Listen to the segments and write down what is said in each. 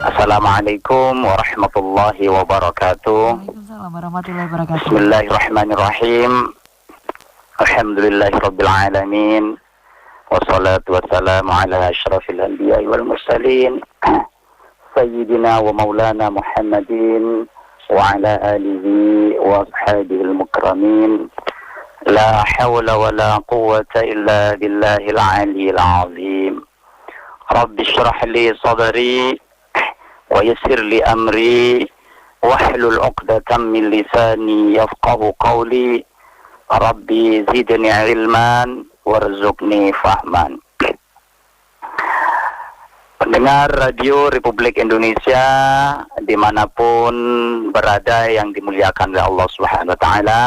Assalamualaikum warahmatullahi wabarakatuh. Waalaikumsalam warahmatullahi wabarakatuh. Bismillahirrahmanirrahim. Alhamdulillahirabbil alamin. Wassalatu wassalamu ala asyrafil anbiya'i wal mursalin. Sayyidina wa maulana Muhammadin wa ala alihi wa ashabihil mukramin. La hawla wa la quwwata illa billahil aliyyil azim. Rabbi shrah li sadri wa yassir li amri wahlul 'uqdatam min lisani yafqahu qawli. Rabbi zidni ilman warzuqni fahman. Pendengar Radio Republik Indonesia dimanapun berada yang dimuliakan oleh Allah Subhanahu wa Ta'ala,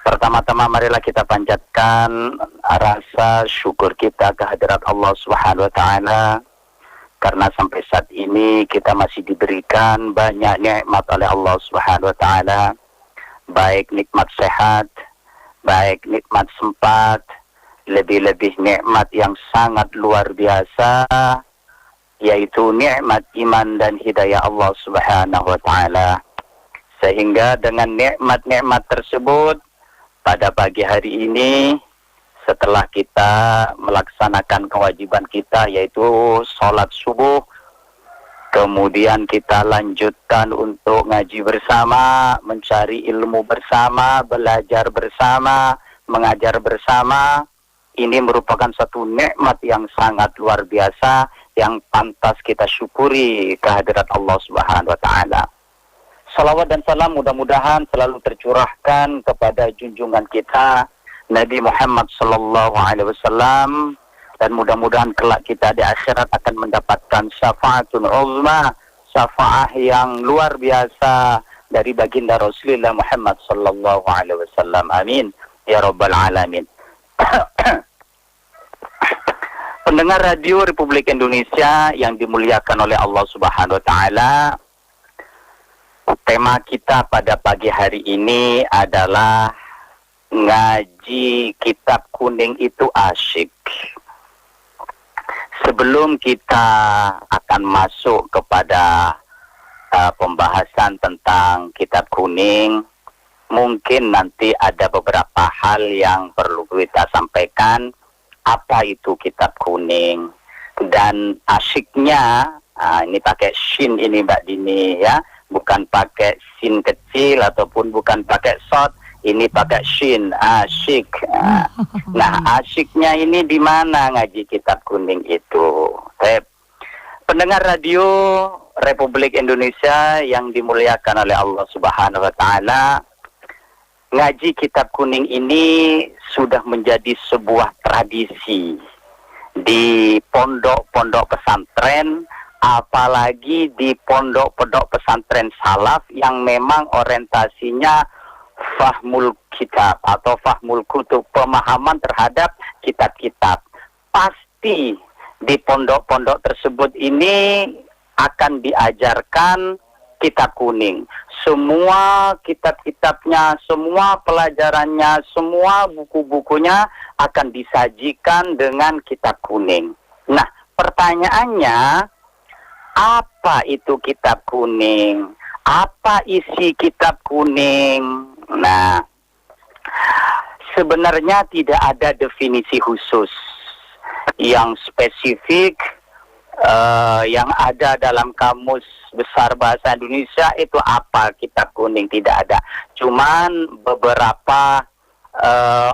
pertama-tama marilah kita panjatkan rasa syukur kita kehadirat Allah Subhanahu wa Ta'ala, karena sampai saat ini kita masih diberikan banyak nikmat oleh Allah Subhanahu wa Ta'ala, baik nikmat sehat, baik nikmat sempat, lebih-lebih nikmat yang sangat luar biasa, yaitu nikmat iman dan hidayah Allah Subhanahu wa Ta'ala. Sehingga dengan nikmat-nikmat tersebut, pada pagi hari ini, setelah kita melaksanakan kewajiban kita, yaitu sholat subuh, kemudian kita lanjutkan untuk ngaji bersama, mencari ilmu bersama, belajar bersama, mengajar bersama. Ini merupakan satu nikmat yang sangat luar biasa, yang pantas kita syukuri kehadirat Allah Subhanahu wa Ta'ala. Salawat dan salam mudah-mudahan selalu tercurahkan kepada junjungan kita Nabi Muhammad sallallahu alaihi wasallam, dan mudah-mudahan kelak kita di akhirat akan mendapatkan syafa'atun uzma, syafa'ah yang luar biasa dari baginda Rasulullah Muhammad sallallahu alaihi wasallam. Amin ya rabbal alamin. Pendengar Radio Republik Indonesia yang dimuliakan oleh Allah Subhanahu wa Ta'ala, tema kita pada pagi hari ini adalah ngaji kitab kuning itu asyik. Sebelum kita akan masuk kepada pembahasan tentang kitab kuning, mungkin nanti ada beberapa hal yang perlu kita sampaikan. Apa itu kitab kuning? Dan asyiknya, ini pakai shin ini Mbak Dini ya, bukan pakai sin kecil ataupun bukan pakai short, ini pakai shin, asyik. Nah, asyiknya ini di mana ngaji kitab kuning itu? Pendengar Radio Republik Indonesia yang dimuliakan oleh Allah Subhanahu wa Ta'ala, ngaji kitab kuning ini sudah menjadi sebuah tradisi di pondok-pondok pesantren, apalagi di pondok-pondok pesantren salaf yang memang orientasinya fahmul kitab atau fahmul kutub, pemahaman terhadap kitab-kitab. Pasti di pondok-pondok tersebut ini akan diajarkan kitab kuning. Semua kitab-kitabnya, semua pelajarannya, semua buku-bukunya akan disajikan dengan kitab kuning. Nah, pertanyaannya, apa itu kitab kuning? Apa isi kitab kuning? Nah, sebenarnya tidak ada definisi khusus yang spesifik yang ada dalam kamus besar bahasa Indonesia itu apa kitab kuning, tidak ada. Cuman beberapa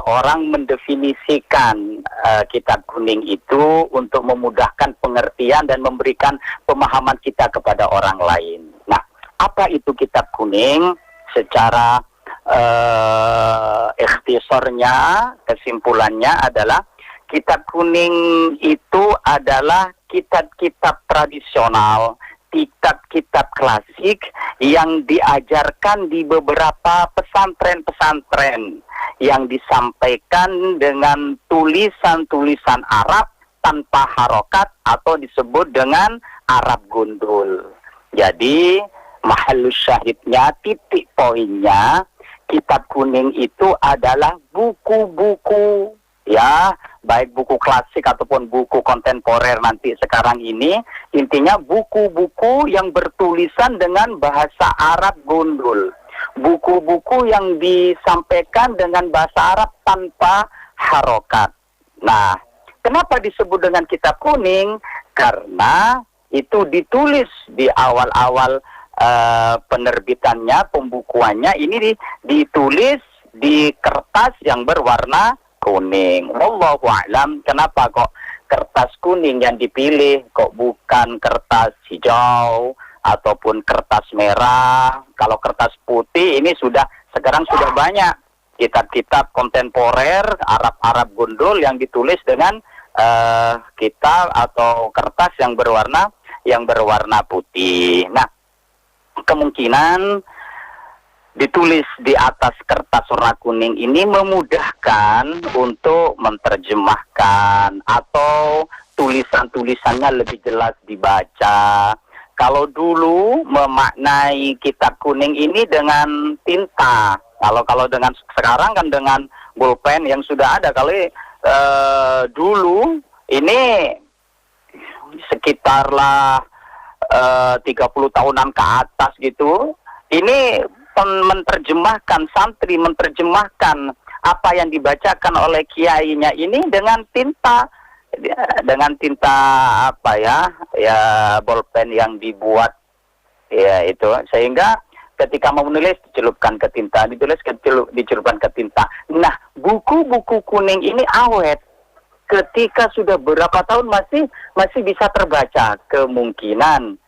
orang mendefinisikan kitab kuning itu untuk memudahkan pengertian dan memberikan pemahaman kita kepada orang lain. Nah, apa itu kitab kuning? Secara ikhtisornya, kesimpulannya adalah kitab kuning itu adalah kitab-kitab tradisional, kitab-kitab klasik yang diajarkan di beberapa pesantren-pesantren, yang disampaikan dengan tulisan-tulisan Arab tanpa harokat atau disebut dengan Arab gundul. Jadi mahallus syahidnya, titik poinnya, kitab kuning itu adalah buku-buku ya, baik buku klasik ataupun buku kontemporer nanti sekarang ini, intinya buku-buku yang bertulisan dengan bahasa Arab gundul. Buku-buku yang disampaikan dengan bahasa Arab tanpa harokat. Nah, kenapa disebut dengan kitab kuning? Karena itu ditulis di awal-awal penerbitannya, pembukuannya, ini ditulis di kertas yang berwarna kuning. Wallahu a'lam, kenapa kok kertas kuning yang dipilih, kok bukan kertas hijau ataupun kertas merah? Kalau kertas putih ini sekarang sudah banyak kitab-kitab kontemporer Arab gundul yang ditulis dengan kitab atau kertas yang berwarna putih. Nah, kemungkinan ditulis di atas kertas warna kuning ini memudahkan untuk menerjemahkan atau tulisan-tulisannya lebih jelas dibaca. Kalau dulu memaknai kitab kuning ini dengan tinta, kalau dengan sekarang kan dengan pulpen yang sudah ada. Kalau dulu ini sekitarlah 30 tahunan ke atas gitu, ini santri menerjemahkan apa yang dibacakan oleh kiainya ini dengan tinta bolpen yang dibuat ya itu, sehingga ketika mau menulis dicelupkan ke tinta, dicelupkan ke tinta. Nah, buku-buku kuning ini awet, ketika sudah berapa tahun masih bisa terbaca. Kemungkinan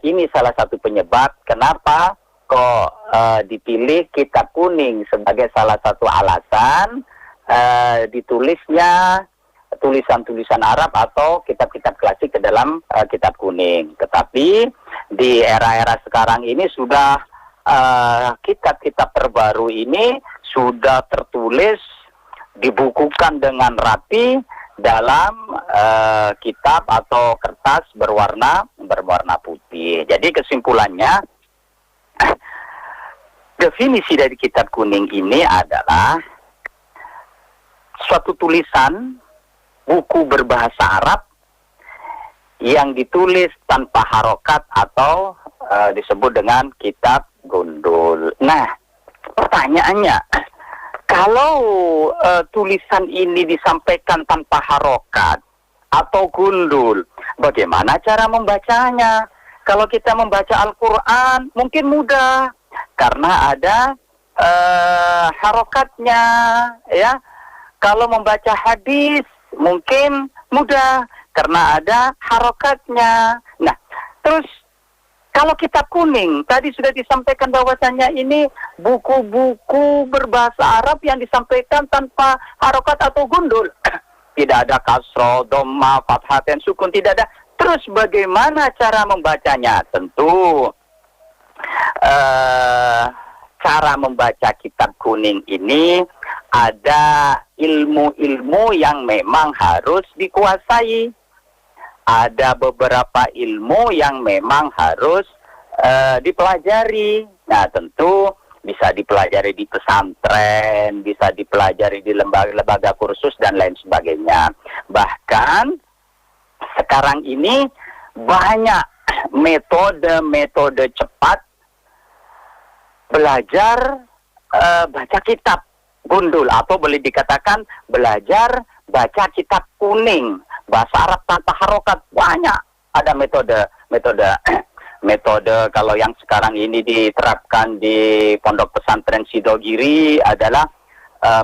ini salah satu penyebab kenapa kok dipilih kitab kuning sebagai salah satu alasan ditulisnya tulisan-tulisan Arab atau kitab-kitab klasik ke dalam kitab kuning. Tetapi di era-era sekarang ini sudah kitab-kitab terbaru ini sudah tertulis, dibukukan dengan rapi dalam kitab atau kertas berwarna putih. Jadi kesimpulannya, definisi dari kitab kuning ini adalah suatu tulisan buku berbahasa Arab yang ditulis tanpa harokat atau disebut dengan kitab gundul. Nah, pertanyaannya, kalau tulisan ini disampaikan tanpa harokat atau gundul, bagaimana cara membacanya? Kalau kita membaca Al-Quran mungkin mudah karena ada harokatnya, ya. Kalau membaca hadis mungkin mudah karena ada harokatnya. Nah, terus kalau kitab kuning tadi sudah disampaikan bahwasannya ini buku-buku berbahasa Arab yang disampaikan tanpa harokat atau gundul. Tidak ada kasro, dhamma, fathah, dan sukun, tidak ada. Terus bagaimana cara membacanya? Tentu cara membaca kitab kuning ini ada ilmu-ilmu yang memang harus dikuasai. Ada beberapa ilmu yang memang harus dipelajari. Nah, tentu bisa dipelajari di pesantren, bisa dipelajari di lembaga kursus dan lain sebagainya. Bahkan sekarang ini banyak metode cepat belajar baca kitab gundul, atau boleh dikatakan belajar baca kitab kuning bahasa Arab tanpa harokat. Banyak ada metode kalau yang sekarang ini diterapkan di pondok pesantren Sidogiri adalah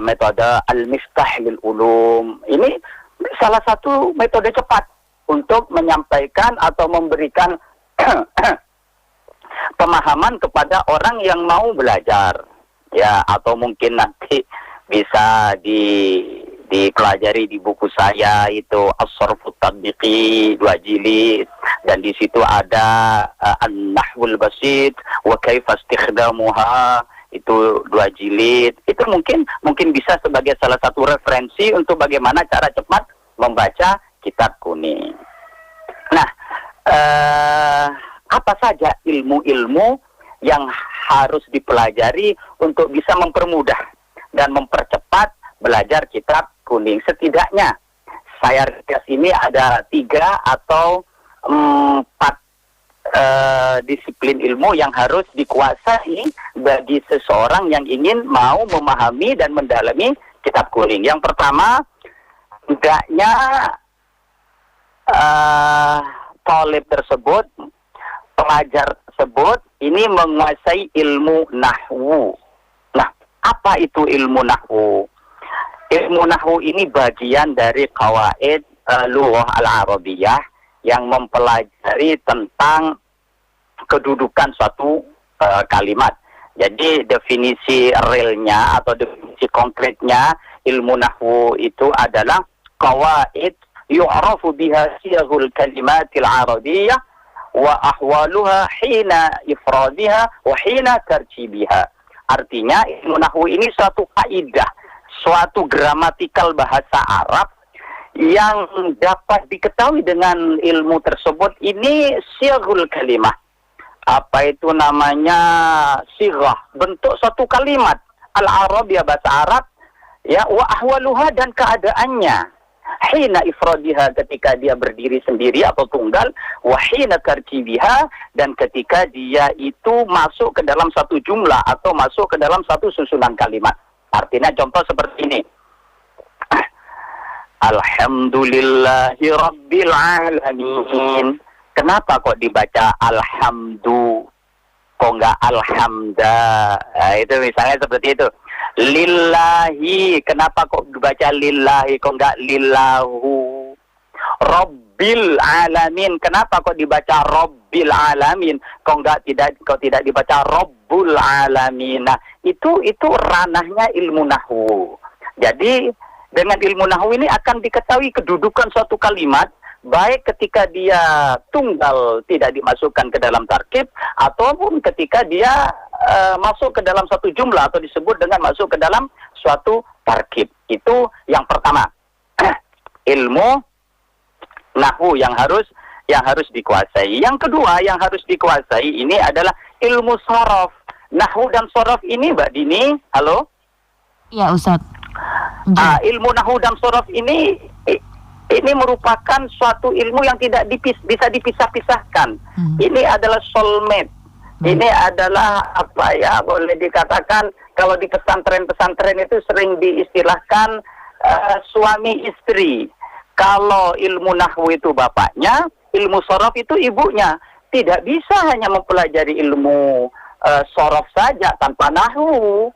metode Al-Miftah lil Ulum. Ini salah satu metode cepat untuk menyampaikan atau memberikan pemahaman kepada orang yang mau belajar, ya, atau mungkin nanti bisa dipelajari di buku saya itu As-Sarfut Tatbiqi 2 jilid, dan di situ ada An-Nahwul Basit wa Kaifa Istikhdamuha itu 2 jilid. Itu mungkin bisa sebagai salah satu referensi untuk bagaimana cara cepat membaca kitab kuning. Nah, apa saja ilmu-ilmu yang harus dipelajari untuk bisa mempermudah dan mempercepat belajar kitab kuning. Setidaknya saya rias ini ada 3 atau 4 disiplin ilmu yang harus dikuasai bagi seseorang yang ingin mau memahami dan mendalami kitab kuning. Yang pertama, hendaknya talib tersebut, pelajar tersebut ini menguasai ilmu nahwu. Nah, apa itu ilmu nahwu? Ilmu nahwu ini bagian dari qawaid lughah al-arabiyah yang mempelajari tentang kedudukan suatu kalimat. Jadi definisi realnya atau definisi konkretnya ilmu nahwu itu adalah qawaid yu'rafu biha siyaghul kalimatil arabiyyah wa ahwaluha hina ifradiha wa hina tartibiha. Artinya ilmu nahwu ini suatu kaidah, suatu gramatikal bahasa Arab yang dapat diketahui dengan ilmu tersebut ini sighul kalimah. Apa itu namanya sighah? Bentuk suatu kalimat al-arabiyah bahasa Arab, ya, wa ahwaluha dan keadaannya. Hina ifradiha ketika dia berdiri sendiri atau tunggal, wa hina tartibiha dan ketika dia itu masuk ke dalam satu jumlah atau masuk ke dalam satu susunan kalimat. Artinya contoh seperti ini. Alhamdulillahi Rabbil Alamin. Kenapa kok dibaca alhamdu? Kok enggak alhamda? Nah, itu misalnya seperti itu. Lillahi. Kenapa kok dibaca lillahi? Kok enggak lillahu? Rabbil Alamin. Kenapa kok dibaca Rabbil Alamin? Kok tidak dibaca Rabbul Alamin? Nah, itu ranahnya ilmu nahwu. Jadi dengan ilmu nahwu ini akan diketahui kedudukan suatu kalimat, baik ketika dia tunggal tidak dimasukkan ke dalam tarkib, ataupun ketika dia masuk ke dalam satu jumlah atau disebut dengan masuk ke dalam suatu tarkib. Itu yang pertama. Ilmu nahwu yang harus dikuasai. Yang kedua yang harus dikuasai ini adalah ilmu shorof. Nahwu dan shorof ini, Mbak Dini, halo? Iya, Ustaz. Ilmu nahwu dan shorof ini merupakan suatu ilmu yang tidak bisa dipisah-pisahkan. Ini adalah soulmate. Ini adalah apa ya, boleh dikatakan kalau di pesantren-pesantren itu sering diistilahkan suami istri. Kalau ilmu nahwu itu bapaknya, ilmu shorof itu ibunya. Tidak bisa hanya mempelajari ilmu shorof saja tanpa nahwu.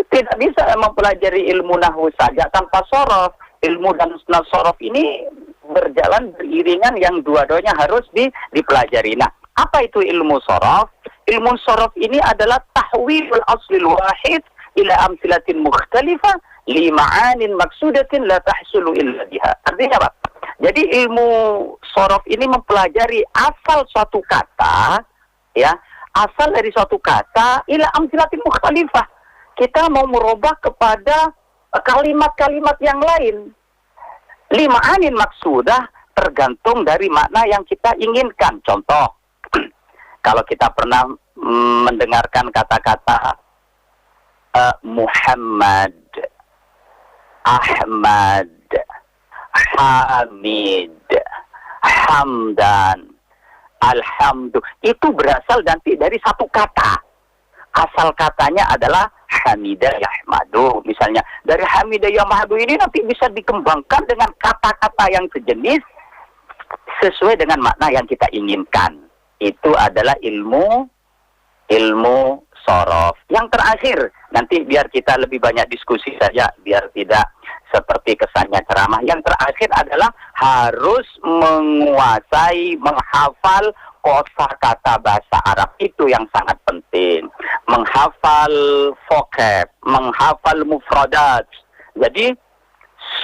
Tidak bisa mempelajari ilmu nahwu saja tanpa shorof. Ilmu dan shorof ini berjalan beriringan yang dua-duanya harus dipelajari. Nah, apa itu ilmu shorof? Ilmu shorof ini adalah tahwilul aslil wahid ila amsilatin mukhtalifah li ma'anin maksudatin la tahsulu illa biha. Artinya apa? Jadi ilmu shorof ini mempelajari asal suatu kata, ya, asal dari suatu kata ila amsilatin mukhtalifah. Kita mau merubah kepada kalimat-kalimat yang lain. Lima anin maksudah tergantung dari makna yang kita inginkan. Contoh, kalau kita pernah mendengarkan kata-kata Muhammad, Ahmad, Hamid, Hamdan, Alhamdu, itu berasal nanti dari satu kata. Asal katanya adalah Hamidah Yahmadu. Misalnya dari Hamidah Yahmadu ini nanti bisa dikembangkan dengan kata-kata yang sejenis sesuai dengan makna yang kita inginkan. Itu adalah ilmu shorof. Yang terakhir, nanti biar kita lebih banyak diskusi saja, biar tidak seperti kesannya ceramah. Yang terakhir adalah harus menguasai, menghafal kosakata bahasa Arab. Itu yang sangat penting. Menghafal vocab, menghafal mufradat. Jadi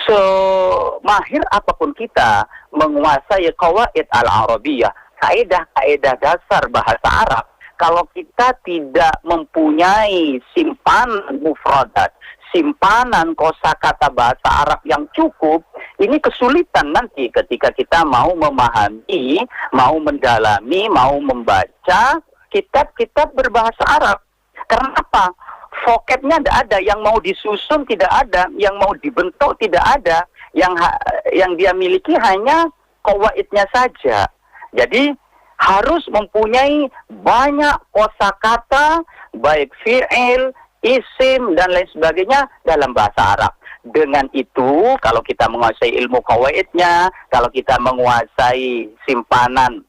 semahir apapun kita menguasai qawaid al-arabiyah, kaidah-kaidah dasar bahasa Arab, kalau kita tidak mempunyai simpanan mufradat, simpanan kosakata bahasa Arab yang cukup, ini kesulitan nanti ketika kita mau memahami, mau mendalami, mau membaca kitab-kitab berbahasa Arab. Karena apa? vocabnya tidak ada, yang mau disusun tidak ada, yang mau dibentuk tidak ada, yang dia miliki hanya qawaidnya saja. Jadi harus mempunyai banyak kosakata, baik fi'il, isim, dan lain sebagainya dalam bahasa Arab. Dengan itu, kalau kita menguasai ilmu qawaidnya, kalau kita menguasai simpanan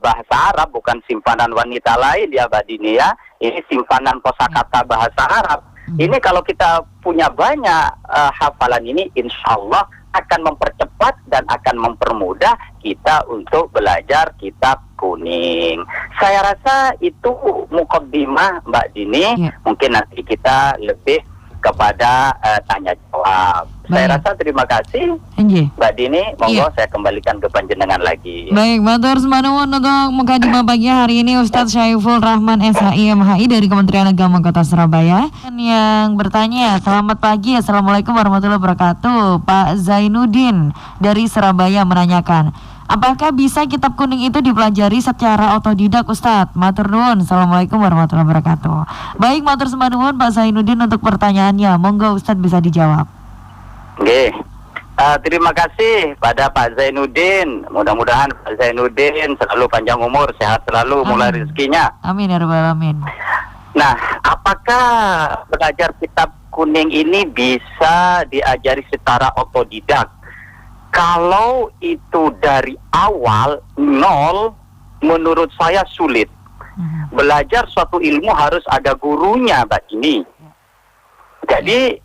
bahasa Arab, bukan simpanan wanita lain ya Mbak Dini ya, ini simpanan kosakata bahasa Arab. Ini kalau kita punya banyak hafalan ini, insya Allah akan mempercepat dan akan mempermudah kita untuk belajar kitab kuning. Saya rasa itu muqaddimah Mbak Dini. Mungkin nanti kita lebih kepada tanya jawab. Saya rasa terima kasih Mbak Dini. Monggo saya kembalikan ke panjenengan lagi. Baik, matur nuwun untuk mukadimah pagi hari ini Ustadz Syaiful Rahman SHI MHI dari Kementerian Agama Kota Surabaya. Yang bertanya, selamat pagi, Assalamualaikum warahmatullahi wabarakatuh. Pak Zainuddin dari Surabaya menanyakan, apakah bisa kitab kuning itu dipelajari secara otodidak Ustadz? Matur nuwun, Assalamualaikum warahmatullahi wabarakatuh. Baik, matur sembah nuwun Pak Zainuddin untuk pertanyaannya. Monggo Ustadz bisa dijawab. Oke, terima kasih pada Pak Zainuddin. Mudah-mudahan Pak Zainuddin selalu panjang umur, sehat selalu, mulai rezekinya. Amin ya rabbal alamin. Nah, apakah belajar kitab kuning ini bisa diajari secara otodidak? Kalau itu dari awal nol, menurut saya sulit. Belajar suatu ilmu harus ada gurunya, Mbak ini. Jadi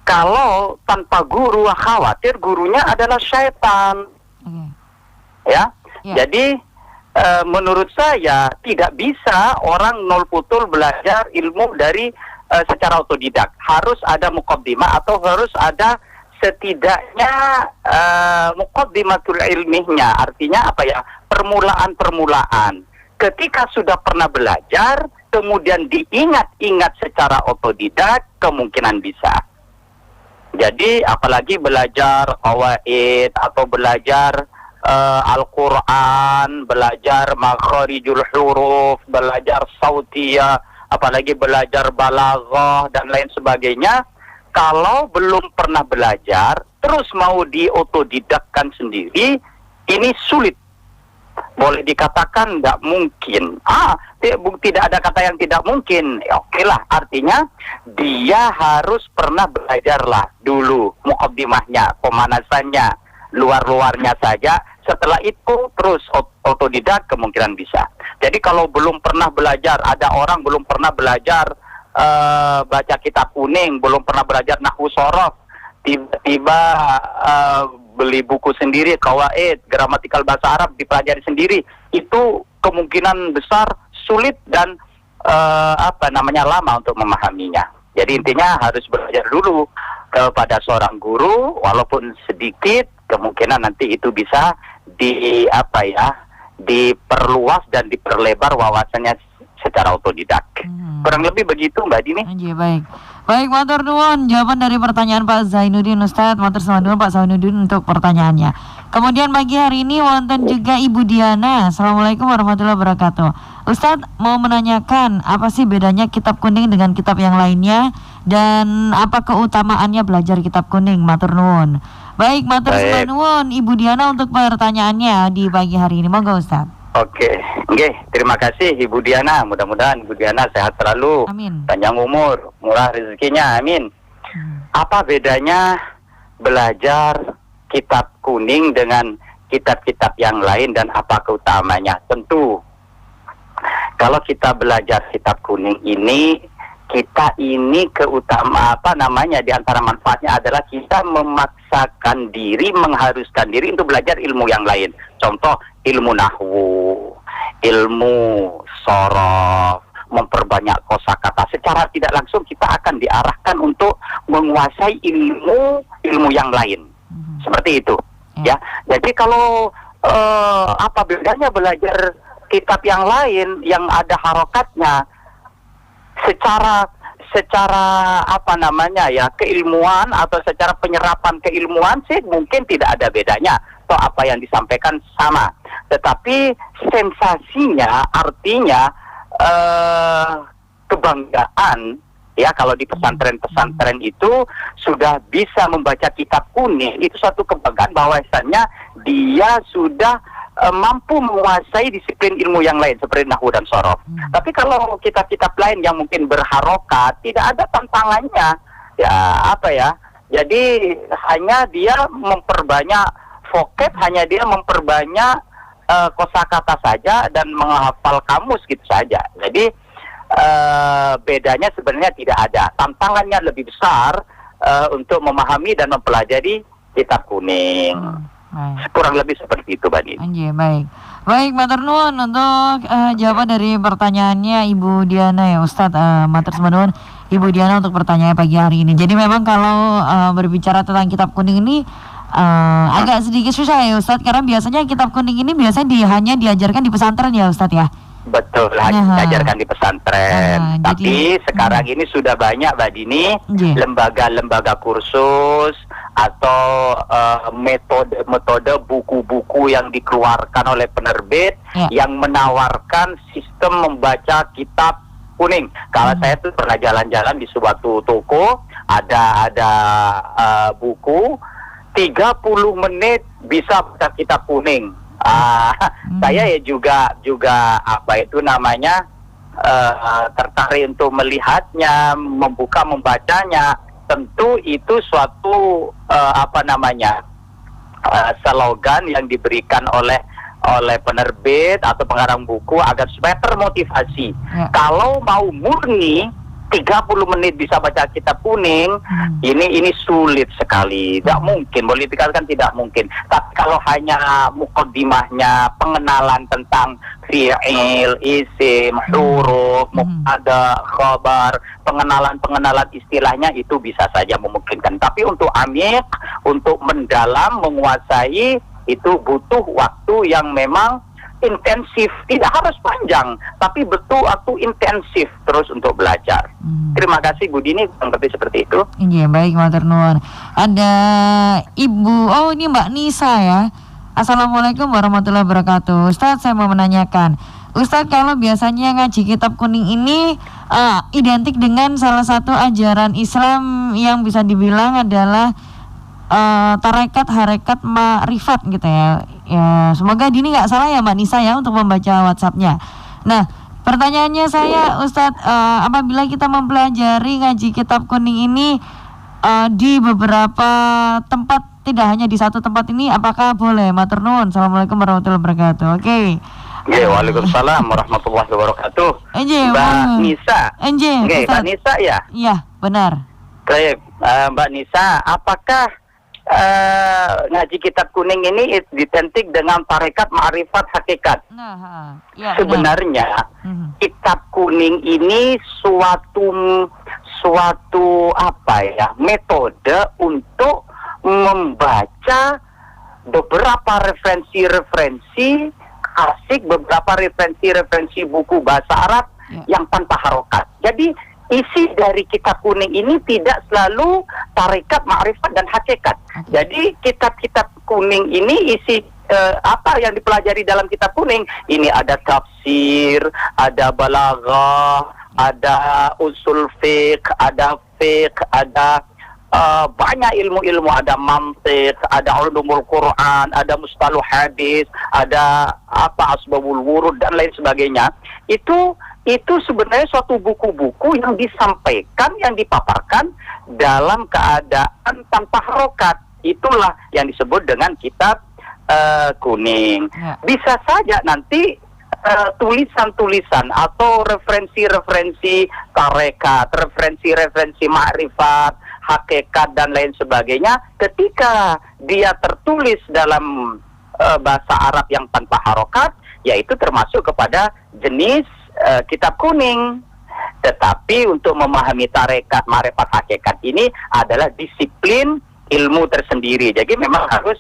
kalau tanpa guru, khawatir gurunya adalah syaitan. Ya, jadi menurut saya tidak bisa orang nol putul belajar ilmu dari secara otodidak. Harus ada muqaddimah atau harus ada setidaknya muqaddimatul ilmihnya. Artinya apa ya? Permulaan-permulaan. Ketika sudah pernah belajar, kemudian diingat-ingat secara otodidak, kemungkinan bisa. Jadi apalagi belajar qawaid atau belajar Al-Quran, belajar makharijul huruf, belajar sautiyah, apalagi belajar balaghah dan lain sebagainya. Kalau belum pernah belajar, terus mau diotodidakkan sendiri, ini sulit. Boleh dikatakan tidak mungkin. Tidak ada kata yang tidak mungkin. Oke lah, artinya dia harus pernah belajarlah dulu muqaddimahnya, pemanasannya, luar-luarnya saja. Setelah itu terus otodidak kemungkinan bisa. Jadi kalau belum pernah belajar, ada orang belum pernah belajar baca kitab kuning, belum pernah belajar nahwu shorof, tiba-tiba beli buku sendiri, qawaid, gramatikal bahasa Arab dipelajari sendiri, itu kemungkinan besar sulit dan lama untuk memahaminya. Jadi intinya harus belajar dulu kepada seorang guru, walaupun sedikit, kemungkinan nanti itu bisa diperluas dan diperlebar wawasannya secara otodidak. Kurang lebih begitu Mbak Dini. Baik, matur nuwun jawaban dari pertanyaan Pak Zainuddin Ustadz. Matur nuwun Pak Zainuddin untuk pertanyaannya. Kemudian pagi hari ini wonten juga Ibu Diana. Assalamualaikum warahmatullahi wabarakatuh. Ustadz mau menanyakan apa sih bedanya kitab kuning dengan kitab yang lainnya dan apa keutamaannya belajar kitab kuning? Matur nuwun. Baik, matur nuwun Ibu Diana untuk pertanyaannya di pagi hari ini. Monggo Ustadz. Oke, terima kasih Ibu Diana. Mudah-mudahan Ibu Diana sehat selalu, panjang umur, murah rezekinya, amin. Apa bedanya belajar kitab kuning dengan kitab-kitab yang lain dan apa keutamanya? Tentu, kalau kita belajar kitab kuning ini, kita ini di antara manfaatnya adalah kita memaksakan diri, mengharuskan diri untuk belajar ilmu yang lain. Contoh, ilmu nahwu, ilmu shorof, memperbanyak kosakata. Secara tidak langsung kita akan diarahkan untuk menguasai ilmu yang lain. Seperti itu. Ya. Jadi kalau apa bedanya belajar kitab yang lain yang ada harokatnya? Secara keilmuan atau secara penyerapan keilmuan sih mungkin tidak ada bedanya. Atau apa yang disampaikan sama. Tetapi sensasinya, artinya kebanggaan. Ya, kalau di pesantren-pesantren itu sudah bisa membaca kitab kuning, itu suatu kebanggaan bahwasannya dia sudah mampu menguasai disiplin ilmu yang lain seperti nahwu dan shorof. Tapi kalau kitab-kitab lain yang mungkin berharokat, tidak ada tantangannya. Ya, apa ya? Jadi hanya dia memperbanyak vocab, hanya dia memperbanyak kosakata saja dan menghafal kamus gitu saja. Jadi bedanya sebenarnya tidak ada. Tantangannya lebih besar untuk memahami dan mempelajari kitab kuning. Kurang lebih seperti itu, Bani. Baik. Baik, matur nuwun untuk jawaban dari pertanyaannya Ibu Diana ya Ustadz. Matur nuwun Ibu Diana untuk pertanyaan pagi hari ini. Jadi memang kalau berbicara tentang kitab kuning ini agak sedikit susah ya Ustadz, karena biasanya kitab kuning ini biasanya hanya diajarkan di pesantren ya Ustadz ya. Betul, diajarkan di pesantren. Tapi sekarang ini sudah banyak, Mbak Dini, lembaga-lembaga kursus atau metode buku-buku yang dikeluarkan oleh penerbit yang menawarkan sistem membaca kitab kuning. Kalau saya tuh pernah jalan-jalan di suatu toko, ada buku 30 menit bisa baca kitab kuning. Saya ya juga apa itu namanya tertarik untuk melihatnya, membacanya. Tentu itu suatu slogan yang diberikan oleh penerbit atau pengarang buku agar supaya termotivasi. Kalau mau murni 30 menit bisa baca kitab kuning, ini sulit sekali. Tidak mungkin, boleh dikatakan tidak mungkin. Tapi kalau hanya mukaddimahnya, pengenalan tentang fi'il, isim, huruf, mubtada, khabar, pengenalan istilahnya itu bisa saja memungkinkan. Tapi untuk amik, untuk mendalam, menguasai, itu butuh waktu yang memang intensif, tidak harus panjang, tapi betul waktu intensif terus untuk belajar. Terima kasih Bu Dini, mengerti seperti itu. Iya, baik, matur nuwun. Ada Ibu, ini Mbak Nisa ya. Assalamualaikum warahmatullahi wabarakatuh. Ustadz, saya mau menanyakan, Ustadz, kalau biasanya ngaji kitab kuning ini identik dengan salah satu ajaran Islam yang bisa dibilang adalah tarekat harekat ma'rifat gitu ya. Ya, semoga Dini nggak salah ya Mbak Nisa ya untuk membaca WhatsApp-nya. Nah, pertanyaannya saya Ustadz, apabila kita mempelajari ngaji kitab kuning ini di beberapa tempat, tidak hanya di satu tempat ini, apakah boleh? Matur nuwun. Assalamualaikum warahmatullahi wabarakatuh. Oke. Waalaikumsalam warahmatullahi wabarakatuh. Mbak Nisa. Mbak Nisa ya? Iya, benar. Baik, Mbak Nisa, apakah ngaji kitab kuning ini identik dengan tarekat ma'rifat hakikat? Sebenarnya kitab kuning ini suatu metode untuk membaca beberapa referensi asik, beberapa referensi buku bahasa Arab yang tanpa harokat. Jadi isi dari kitab kuning ini tidak selalu tarekat, ma'rifat, dan hakikat. Jadi kitab-kitab kuning ini isi apa yang dipelajari dalam kitab kuning. Ini ada tafsir, ada balaghah, ada usul fiqh, ada banyak ilmu-ilmu, ada mantiq, ada ulumul Quran, ada mustalah hadis, ada asbabul wurud dan lain sebagainya. Itu sebenarnya suatu buku-buku yang disampaikan, yang dipaparkan dalam keadaan tanpa harokat. Itulah yang disebut dengan kitab kuning. Bisa saja nanti tulisan-tulisan atau referensi-referensi tarekat, referensi-referensi ma'rifat, hakikat dan lain sebagainya, ketika dia tertulis dalam bahasa Arab yang tanpa harokat, yaitu termasuk kepada jenis kitab kuning. Tetapi untuk memahami tarekat, ma'rifat, hakikat ini adalah disiplin ilmu tersendiri. Jadi memang harus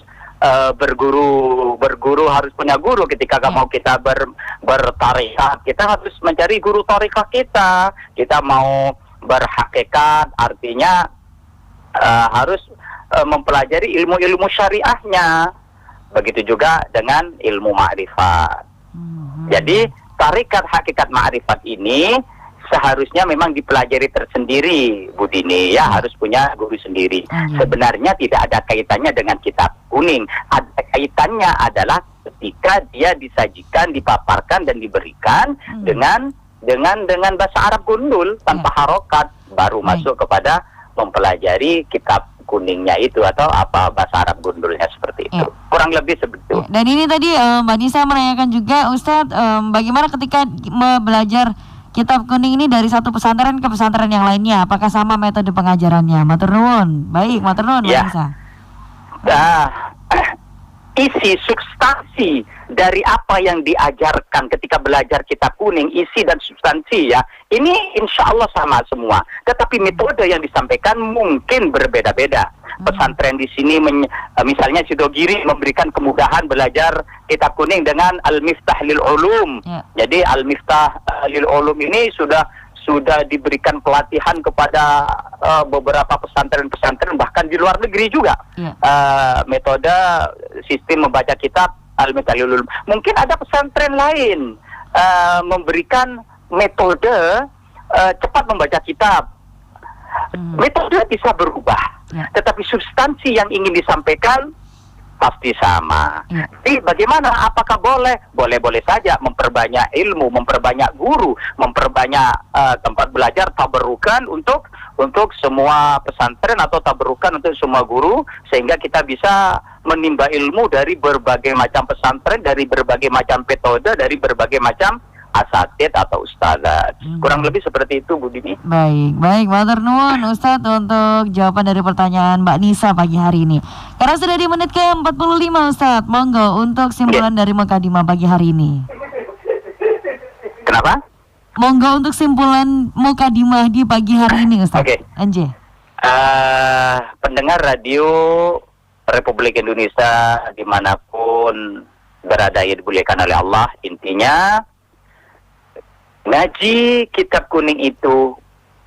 berguru harus punya guru. Ketika mau kita bertarekat, kita harus mencari guru tarekat kita. Kita mau berhakikat, artinya harus mempelajari ilmu-ilmu syariahnya. Begitu juga dengan ilmu ma'rifat. Jadi tarekat hakikat ma'rifat ini seharusnya memang dipelajari tersendiri, Bu Dini, ya, harus punya guru sendiri. Sebenarnya tidak ada kaitannya dengan kitab kuning. Ada kaitannya adalah ketika dia disajikan, dipaparkan dan diberikan dengan bahasa Arab gundul tanpa harokat, baru masuk kepada mempelajari kitab kuningnya itu atau apa bahasa Arab gundulnya seperti itu. Kurang lebih seperti itu. Dan ini tadi Mbak Nisa menanyakan juga, Ustadz, bagaimana ketika belajar kitab kuning ini dari satu pesantren ke pesantren yang lainnya, apakah sama metode pengajarannya? Matur nuwun. Baik, matur nuwun, Mbak Nisa. Isi substansi dari apa yang diajarkan ketika belajar kitab kuning, isi dan substansi ya, ini insya Allah sama semua. Tetapi metode yang disampaikan mungkin berbeda-beda. Pesantren di sini, misalnya Sidogiri memberikan kemudahan belajar kitab kuning dengan Al-Miftah lil Ulum. Jadi Al-Miftah lil Ulum ini sudah diberikan pelatihan kepada beberapa pesantren-pesantren bahkan di luar negeri juga. Metode sistem membaca kitab Al-Miftah lil Ulum. Mungkin ada pesantren lain memberikan metode cepat membaca kitab. Metode bisa berubah, tetapi substansi yang ingin disampaikan pasti sama. Jadi bagaimana? Apakah boleh? Boleh-boleh saja memperbanyak ilmu, memperbanyak guru, memperbanyak tempat belajar, tabarukan untuk semua pesantren atau tabarukan untuk semua guru, sehingga kita bisa menimba ilmu dari berbagai macam pesantren, dari berbagai macam metode, dari berbagai macam asatid atau ustadzat. Kurang lebih seperti itu, Bu Dini. Baik, matur nuwun Ustadz untuk jawaban dari pertanyaan Mbak Nisa pagi hari ini. Karena sudah di menit ke-45 Ustadz, monggo untuk simpulan dari Mukadimah pagi hari ini. Kenapa? Monggo untuk simpulan Mukadimah di pagi hari ini Ustadz. Anje. Pendengar radio Republik Indonesia dimanapun berada yang dimuliakan oleh Allah, intinya ngaji kitab kuning itu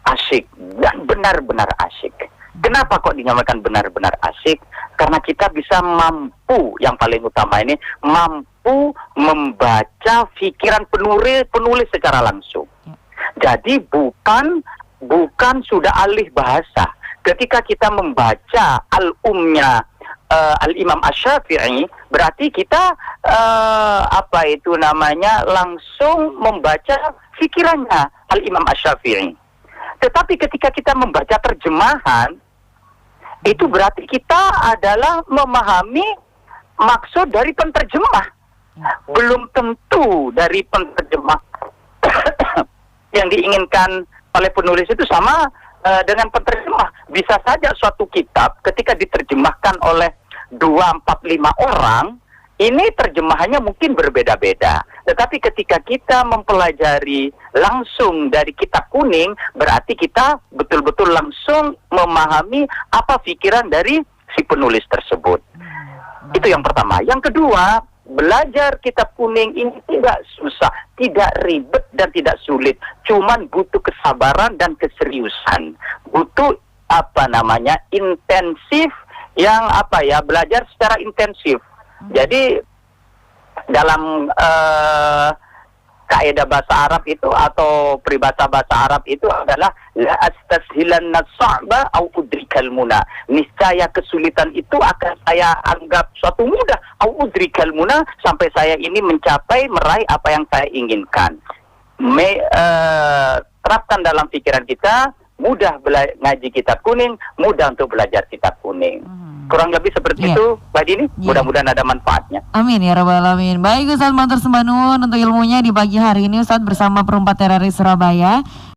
asyik dan benar-benar asyik. Kenapa kok dinamakan benar-benar asyik? Karena kita bisa mampu, yang paling utama ini, mampu membaca pikiran penulis secara langsung. Jadi bukan sudah alih bahasa. Ketika kita membaca al-umnya Al-Imam Asy-Syafi'i, berarti kita langsung membaca pikirannya Al-Imam Asy-Syafi'i. Tetapi ketika kita membaca terjemahan, itu berarti kita adalah memahami maksud dari penterjemah. Belum tentu dari penterjemah yang diinginkan oleh penulis itu sama dengan penterjemah. Bisa saja suatu kitab ketika diterjemahkan oleh 2, 4, 5 orang, ini terjemahannya mungkin berbeda-beda. Tetapi ketika kita mempelajari langsung dari kitab kuning, berarti kita betul-betul langsung memahami apa pikiran dari si penulis tersebut. Itu yang pertama. Yang kedua, belajar kitab kuning ini tidak susah, tidak ribet dan tidak sulit. Cuman butuh kesabaran dan keseriusan. Butuh intensif, yang belajar secara intensif. Jadi dalam kaidah bahasa Arab itu atau peribahasa bahasa Arab itu adalah la astashilanna sa'ba au udrikal muna. Niscaya kesulitan itu akan saya anggap suatu mudah, au udrikal muna, sampai saya ini meraih apa yang saya inginkan. Terapkan dalam pikiran kita, mudah ngaji kitab kuning, mudah untuk belajar kitab kuning. Kurang lebih seperti itu, Mbak Dini. Mudah-mudahan ada manfaatnya. Amin ya rabbal alamin. Baik Ustadz, matur sembah nuwun untuk ilmunya di pagi hari ini Ustadz bersama Perumpat TRRI Surabaya.